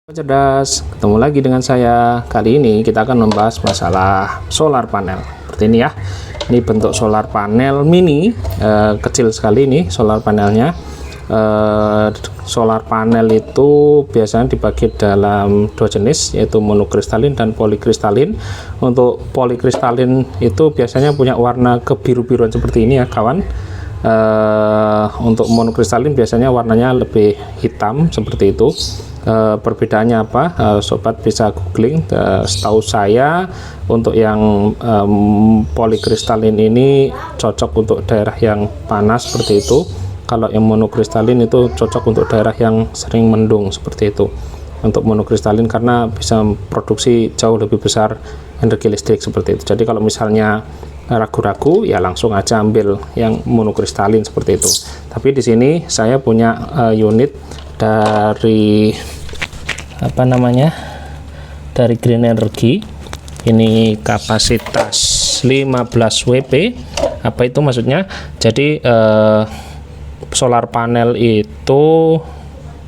Cerdas, ketemu lagi dengan saya. Kali ini kita akan membahas masalah solar panel. Seperti ini ya. Ini bentuk solar panel mini, kecil sekali ini solar panelnya. Solar panel itu biasanya dibagi dalam dua jenis, yaitu monokristalin dan polikristalin. Untuk polikristalin itu biasanya punya warna kebiru-biruan seperti ini ya kawan. Untuk monokristalin biasanya warnanya lebih hitam seperti itu. Perbedaannya apa? Sobat bisa googling. Setahu saya untuk yang polikristalin ini cocok untuk daerah yang panas seperti itu. Kalau yang monokristalin itu cocok untuk daerah yang sering mendung seperti itu. Untuk monokristalin karena bisa produksi jauh lebih besar energi listrik seperti itu. Jadi kalau misalnya ragu-ragu ya langsung aja ambil yang monokristalin seperti itu. Tapi di sini saya punya unit dari dari Green Energy. Ini kapasitas 15 WP. Apa itu maksudnya? Jadi solar panel itu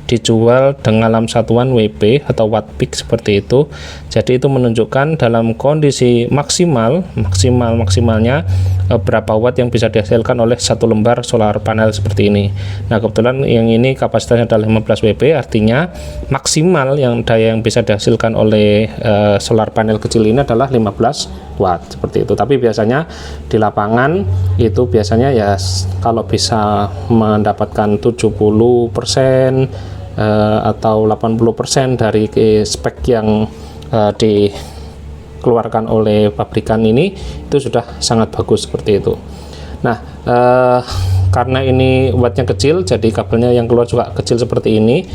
dijual dengan satuan WP atau watt peak seperti itu. Jadi itu menunjukkan dalam kondisi maksimalnya berapa watt yang bisa dihasilkan oleh satu lembar solar panel seperti ini. Nah, kebetulan yang ini kapasitasnya adalah 15 WP, artinya maksimal yang daya yang bisa dihasilkan oleh solar panel kecil ini adalah 15 watt seperti itu. Tapi biasanya di lapangan itu biasanya ya kalau bisa mendapatkan 70% atau 80% dari spek yang dikeluarkan oleh pabrikan ini itu sudah sangat bagus seperti itu. Nah, karena ini wattnya kecil, jadi kabelnya yang keluar juga kecil seperti ini,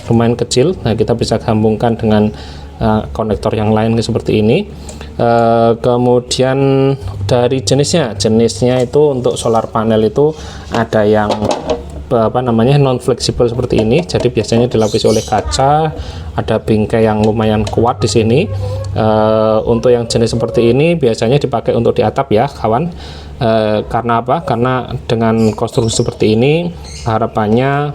lumayan kecil. Nah, kita bisa gabungkan dengan konektor yang lain seperti ini. Kemudian dari jenisnya itu untuk solar panel itu ada yang non fleksibel seperti ini, jadi biasanya dilapisi oleh kaca, ada bingkai yang lumayan kuat di sini. Untuk yang jenis seperti ini biasanya dipakai untuk di atap ya kawan. Karena apa? Karena dengan konstruksi seperti ini harapannya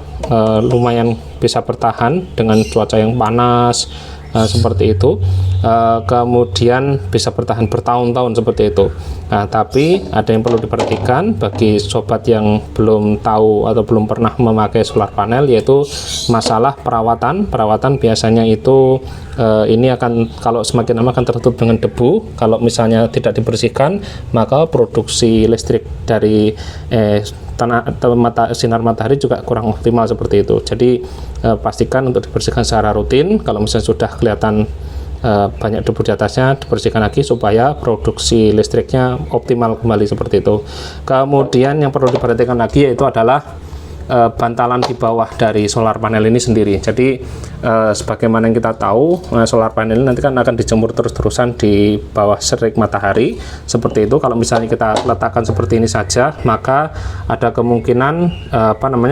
lumayan bisa bertahan dengan cuaca yang panas seperti itu. Kemudian bisa bertahan bertahun-tahun seperti itu. Nah, tapi ada yang perlu diperhatikan bagi sobat yang belum tahu atau belum pernah memakai solar panel, yaitu masalah perawatan. Biasanya itu ini akan, kalau semakin lama akan tertutup dengan debu. Kalau misalnya tidak dibersihkan, maka produksi listrik dari sinar matahari juga kurang optimal seperti itu. Jadi pastikan untuk dibersihkan secara rutin. Kalau misalnya sudah kelihatan banyak debu di atasnya, dibersihkan lagi supaya produksi listriknya optimal kembali seperti itu. Kemudian yang perlu diperhatikan lagi yaitu adalah bantalan di bawah dari solar panel ini sendiri. Jadi sebagaimana yang kita tahu, solar panel ini nanti kan akan dijemur terus-terusan di bawah serik matahari seperti itu. Kalau misalnya kita letakkan seperti ini saja, maka ada kemungkinan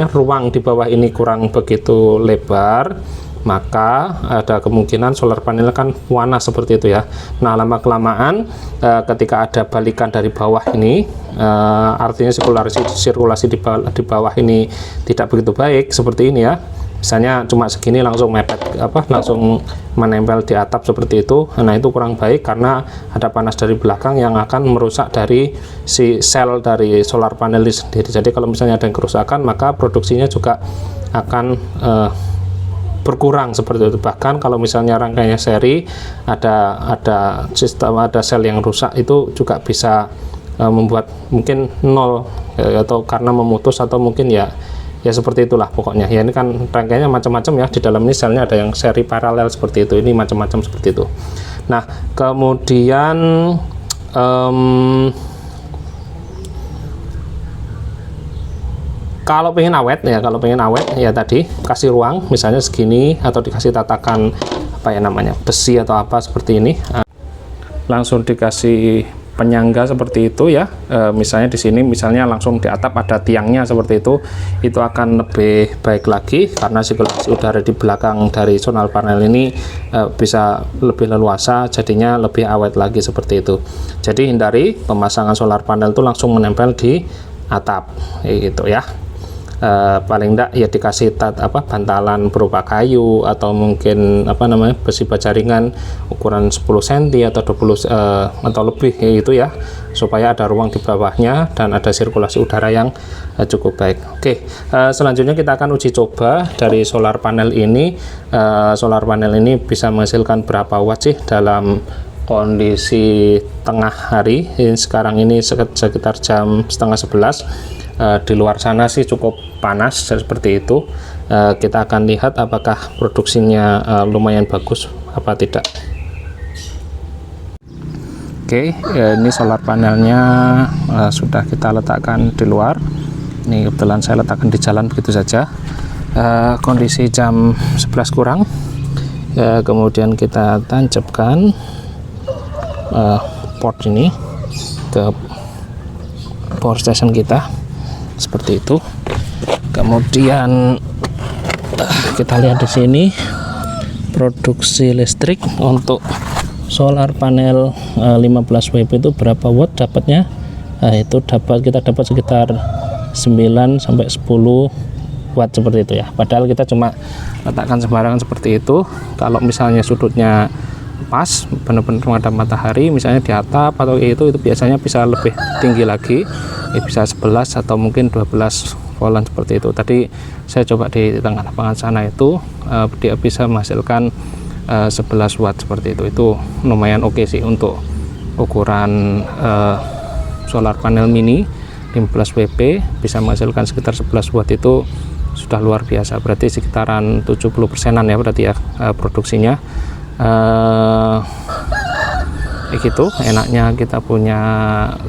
ruang di bawah ini kurang begitu lebar, maka ada kemungkinan solar panel kan panas seperti itu ya. Nah, lama kelamaan ketika ada balikan dari bawah ini, artinya sirkulasi di bawah ini tidak begitu baik seperti ini ya. Misalnya cuma segini langsung mepet langsung menempel di atap seperti itu. Nah, itu kurang baik karena ada panas dari belakang yang akan merusak dari si sel dari solar panel ini sendiri. Jadi kalau misalnya ada yang kerusakan, maka produksinya juga akan berkurang seperti itu. Bahkan kalau misalnya rangkaiannya seri, ada sel yang rusak, itu juga bisa membuat mungkin nol atau karena memutus, atau mungkin ya seperti itulah pokoknya ya. Ini kan rangkaiannya macam-macam ya, di dalam ini selnya ada yang seri paralel seperti itu, ini macam-macam seperti itu. Nah, kemudian kalau pengen awet ya tadi kasih ruang misalnya segini, atau dikasih tatakan besi atau apa seperti ini, langsung dikasih penyangga seperti itu ya. Misalnya di sini langsung di atap ada tiangnya seperti itu akan lebih baik lagi karena sirkulasi udara di belakang dari solar panel ini bisa lebih leluasa, jadinya lebih awet lagi seperti itu. Jadi hindari pemasangan solar panel itu langsung menempel di atap gitu ya. paling enggak ya dikasih bantalan berupa kayu atau mungkin besi baja ringan ukuran 10 cm atau 20 atau lebih gitu ya, supaya ada ruang di bawahnya dan ada sirkulasi udara yang cukup baik. Oke, selanjutnya kita akan uji coba dari solar panel ini. Solar panel ini bisa menghasilkan berapa watt sih dalam kondisi tengah hari. Sekarang ini sekitar jam setengah 11. Di luar sana sih cukup panas seperti itu. Kita akan lihat apakah produksinya lumayan bagus apa tidak. Oke, ini solar panelnya sudah kita letakkan di luar. Ini kebetulan saya letakkan di jalan begitu saja. Kondisi jam 11 kurang. Kemudian kita tancapkan port ini ke power station kita seperti itu. Kemudian kita lihat di sini produksi listrik untuk solar panel 15 WP itu berapa watt dapatnya. Itu kita dapat sekitar 9 sampai 10 watt seperti itu ya. Padahal kita cuma letakkan sembarangan seperti itu. Kalau misalnya sudutnya pas benar-benar menghadap matahari, misalnya di atap atau itu biasanya bisa lebih tinggi lagi, bisa 11 atau mungkin 12 voltan seperti itu. Tadi saya coba di tengah lapangan sana itu dia bisa menghasilkan 11 watt seperti itu lumayan oke sih untuk ukuran solar panel mini 15 WP bisa menghasilkan sekitar 11 watt itu sudah luar biasa. Berarti sekitaran 70%-an ya berarti ya produksinya. Gitu enaknya kita punya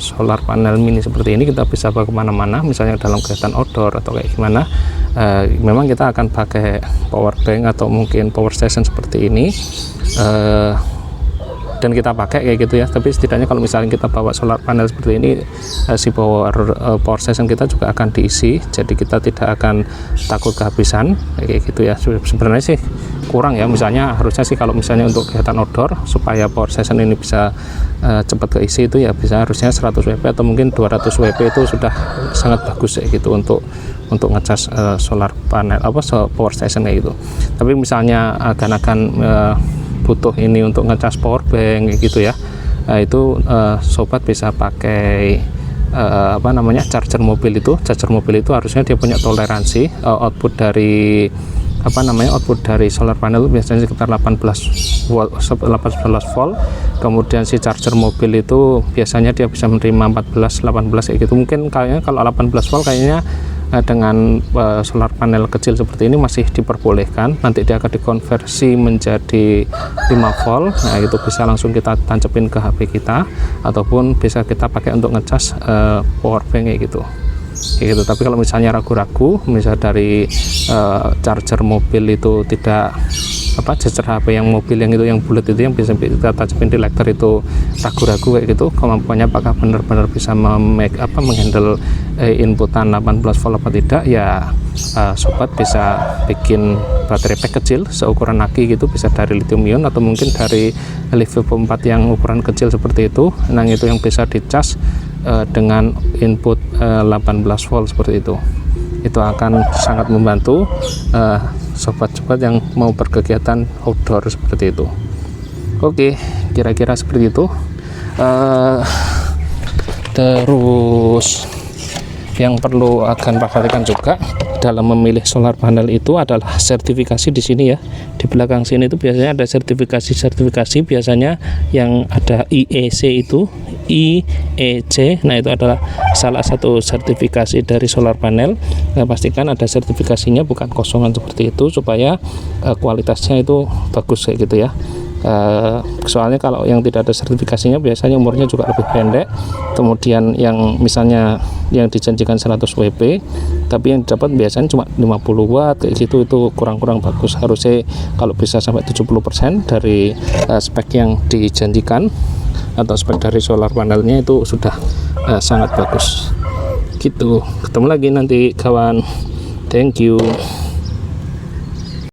solar panel mini seperti ini, kita bisa bawa kemana-mana, misalnya dalam kegiatan outdoor atau kayak gimana. Memang kita akan pakai power bank atau mungkin power station seperti ini, dan kita pakai kayak gitu ya. Tapi setidaknya kalau misalnya kita bawa solar panel seperti ini, si power station kita juga akan diisi, jadi kita tidak akan takut kehabisan kayak gitu ya. Sebenarnya sih kurang ya, misalnya harusnya sih kalau misalnya untuk kegiatan outdoor supaya power station ini bisa cepat keisi itu ya bisa harusnya 100 WP atau mungkin 200 WP itu sudah sangat bagus ya gitu untuk ngecas solar panel power station kayak gitu. Tapi misalnya akan butuh ini untuk ngecas power bank gitu ya, itu sobat bisa pakai charger mobil itu. Charger mobil itu harusnya dia punya toleransi output dari solar panel biasanya sekitar 18 volt. Kemudian si charger mobil itu biasanya dia bisa menerima 14 18 kayak gitu. Mungkin kayaknya kalau 18 volt kayaknya dengan solar panel kecil seperti ini masih diperbolehkan. Nanti dia akan dikonversi menjadi 5 volt. Nah itu bisa langsung kita tancapin ke HP kita ataupun bisa kita pakai untuk ngecas power bank kayak gitu. Tapi kalau misalnya ragu-ragu, misal dari charger mobil itu tidak charger HP yang mobil yang itu yang bulat itu yang bisa kita tancapin di lekter itu ragu-ragu kayak gitu, kemampuannya apakah benar-benar bisa menghandle inputan 18 volt apa tidak ya, sobat bisa bikin baterai pack kecil seukuran aki gitu, bisa dari lithium ion atau mungkin dari lithium 4 yang ukuran kecil seperti itu. Nah itu yang bisa dicas dengan input 18 volt seperti itu akan sangat membantu sobat-sobat yang mau berkegiatan outdoor seperti itu. Oke, kira-kira seperti itu. Terus yang perlu akan perhatikan juga dalam memilih solar panel itu adalah sertifikasi di sini ya. Di belakang sini itu biasanya ada sertifikasi biasanya yang ada IEC itu, IEC. Nah, itu adalah salah satu sertifikasi dari solar panel. Nah, pastikan ada sertifikasinya, bukan kosongan seperti itu, supaya kualitasnya itu bagus kayak gitu ya. Soalnya kalau yang tidak ada sertifikasinya biasanya umurnya juga lebih pendek, kemudian yang misalnya yang dijanjikan 100 WP tapi yang didapat biasanya cuma 50 watt kayak gitu, itu kurang bagus. Harusnya kalau bisa sampai 70% dari spek yang dijanjikan atau spek dari solar panelnya itu sudah sangat bagus gitu. Ketemu lagi nanti kawan, thank you.